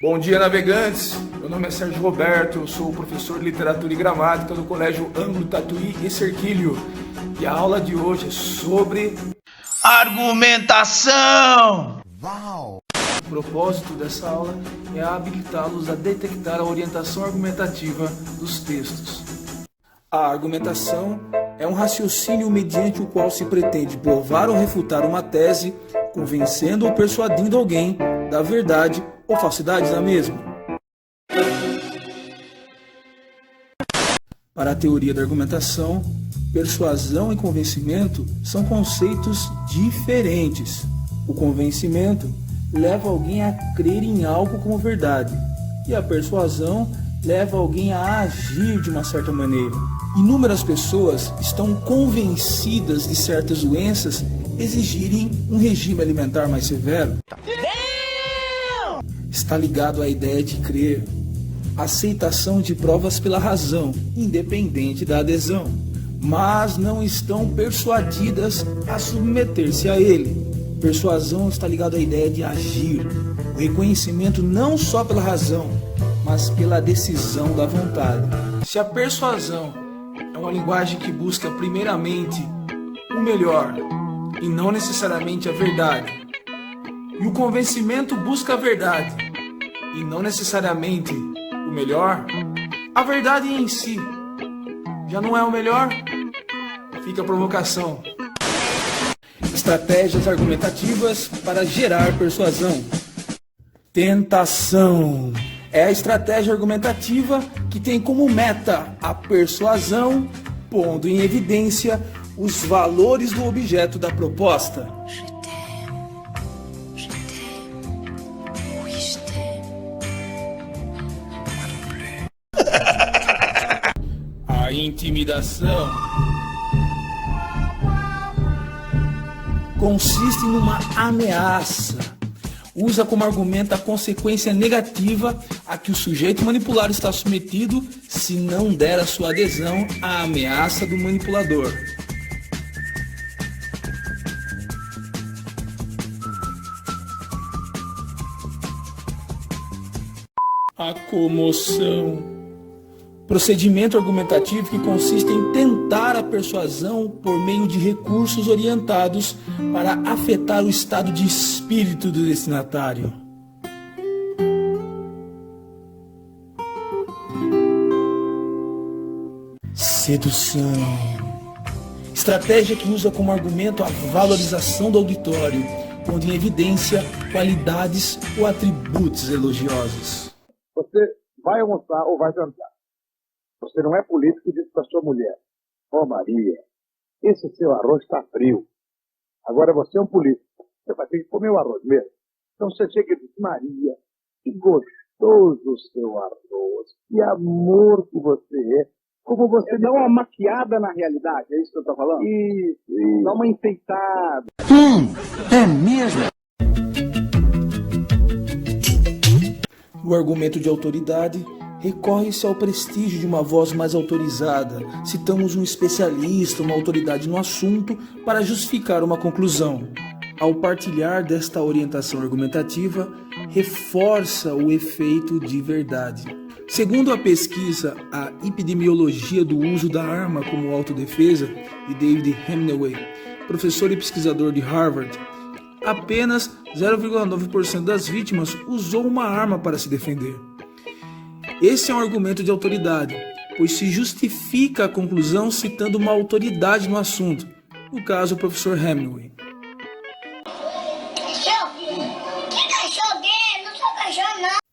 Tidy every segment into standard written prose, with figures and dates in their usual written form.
Bom dia, navegantes. Meu nome é Sérgio Roberto, eu sou professor de Literatura e Gramática do Colégio Ângulo Tatuí e Cerquilho. E a aula de hoje é sobre argumentação. O propósito dessa aula é habilitá-los a detectar a orientação argumentativa dos textos. A argumentação é um raciocínio mediante o qual se pretende provar ou refutar uma tese, convencendo ou persuadindo alguém da verdade ou falsidade da mesma. Para a teoria da argumentação, persuasão e convencimento são conceitos diferentes. O convencimento leva alguém a crer em algo como verdade, e a persuasão leva alguém a agir de uma certa maneira. Inúmeras pessoas estão convencidas de certas doenças exigirem um regime alimentar mais severo. Está ligado à ideia de crer, aceitação de provas pela razão, independente da adesão, mas não estão persuadidas a submeter-se a ele. Persuasão está ligado à ideia de agir, o reconhecimento não só pela razão, mas pela decisão da vontade. Se a persuasão é uma linguagem que busca primeiramente o melhor e não necessariamente a verdade, e o convencimento busca a verdade e não necessariamente o melhor, a verdade em si já não é o melhor? Fica a provocação. Estratégias argumentativas para gerar persuasão. Tentação é a estratégia argumentativa que tem como meta a persuasão, pondo em evidência os valores do objeto da proposta. A intimidação consiste numa ameaça. Usa como argumento a consequência negativa a que o sujeito manipulado está submetido se não der a sua adesão à ameaça do manipulador. A comoção. Procedimento argumentativo que consiste em tentar a persuasão por meio de recursos orientados para afetar o estado de espírito do destinatário. Sedução. Estratégia que usa como argumento a valorização do auditório, pondo em evidência qualidades ou atributos elogiosos. Você vai almoçar ou vai jantar. Você não é político e diz para sua mulher: "Ó Maria, esse seu arroz está frio." Agora você é um político, você vai ter que comer o arroz mesmo. Então você chega e diz: "Maria, que gostoso o seu arroz, que amor que você é." Como você dá uma maquiada na realidade, é isso que eu estou falando? Isso. Dá uma enfeitada. É mesmo? O argumento de autoridade recorre-se ao prestígio de uma voz mais autorizada. Citamos um especialista, uma autoridade no assunto, para justificar uma conclusão. Ao partilhar desta orientação argumentativa, reforça o efeito de verdade. Segundo a pesquisa A Epidemiologia do Uso da Arma como Autodefesa, de David Hemingway, professor e pesquisador de Harvard, apenas 0,9% das vítimas usou uma arma para se defender. Esse é um argumento de autoridade, pois se justifica a conclusão citando uma autoridade no assunto, no caso o professor Hemingway.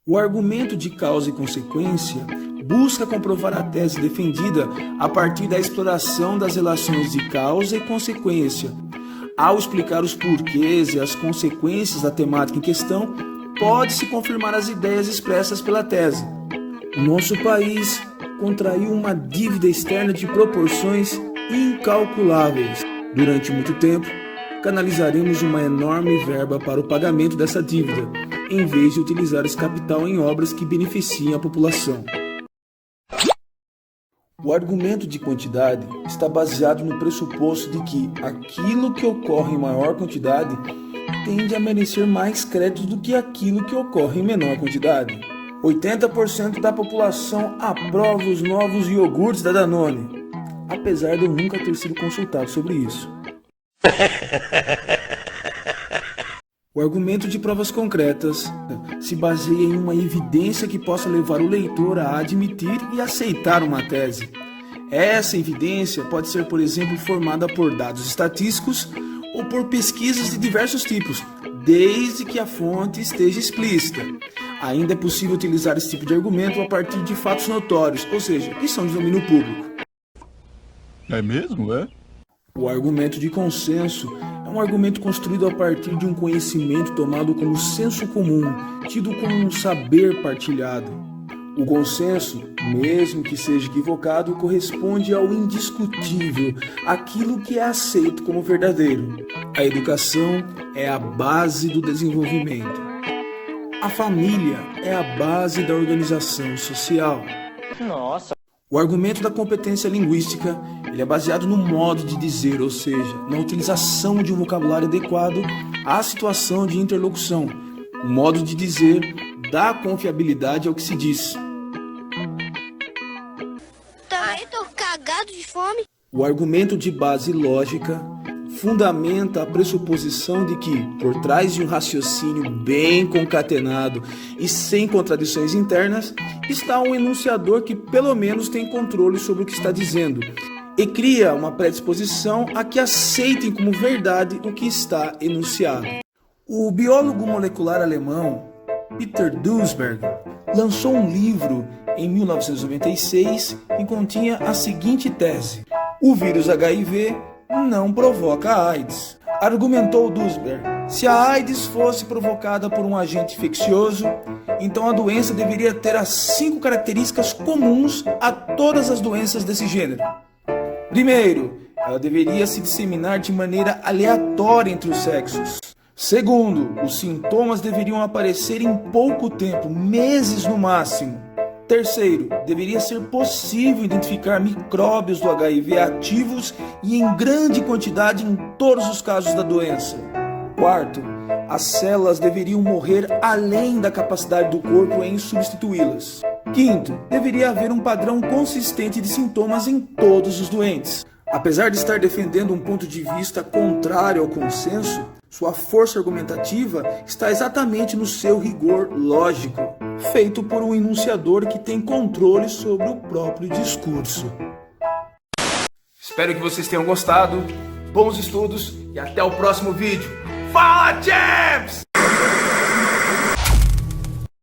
O argumento de causa e consequência busca comprovar a tese defendida a partir da exploração das relações de causa e consequência. Ao explicar os porquês e as consequências da temática em questão, pode-se confirmar as ideias expressas pela tese. O nosso país contraiu uma dívida externa de proporções incalculáveis. Durante muito tempo, canalizaremos uma enorme verba para o pagamento dessa dívida, em vez de utilizar esse capital em obras que beneficiem a população. O argumento de quantidade está baseado no pressuposto de que aquilo que ocorre em maior quantidade tende a merecer mais crédito do que aquilo que ocorre em menor quantidade. 80% da população aprova os novos iogurtes da Danone, apesar de eu nunca ter sido consultado sobre isso. O argumento de provas concretas se baseia em uma evidência que possa levar o leitor a admitir e aceitar uma tese. Essa evidência pode ser, por exemplo, formada por dados estatísticos ou por pesquisas de diversos tipos, desde que a fonte esteja explícita. Ainda é possível utilizar esse tipo de argumento a partir de fatos notórios, ou seja, que são de domínio público. É mesmo, é? O argumento de consenso é um argumento construído a partir de um conhecimento tomado como senso comum, tido como um saber partilhado. O consenso, mesmo que seja equivocado, corresponde ao indiscutível, aquilo que é aceito como verdadeiro. A educação é a base do desenvolvimento. A família é a base da organização social. Nossa. O argumento da competência linguística ele é baseado no modo de dizer, ou seja, na utilização de um vocabulário adequado à situação de interlocução. O modo de dizer dá confiabilidade ao que se diz. Também tô cagado de fome. O argumento de base lógica fundamenta a pressuposição de que, por trás de um raciocínio bem concatenado e sem contradições internas, está um enunciador que pelo menos tem controle sobre o que está dizendo e cria uma predisposição a que aceitem como verdade o que está enunciado. O biólogo molecular alemão Peter Duisberg lançou um livro em 1996 que continha a seguinte tese: o vírus HIV não provoca a AIDS. Argumentou Duisberg: se a AIDS fosse provocada por um agente infeccioso, então a doença deveria ter as 5 características comuns a todas as doenças desse gênero. Primeiro, ela deveria se disseminar de maneira aleatória entre os sexos. Segundo, os sintomas deveriam aparecer em pouco tempo, meses no máximo. Terceiro, deveria ser possível identificar micróbios do HIV ativos e em grande quantidade em todos os casos da doença. Quarto, as células deveriam morrer além da capacidade do corpo em substituí-las. Quinto, deveria haver um padrão consistente de sintomas em todos os doentes. Apesar de estar defendendo um ponto de vista contrário ao consenso, sua força argumentativa está exatamente no seu rigor lógico, feito por um enunciador que tem controle sobre o próprio discurso. Espero que vocês tenham gostado, bons estudos e até o próximo vídeo. Fala, Champs!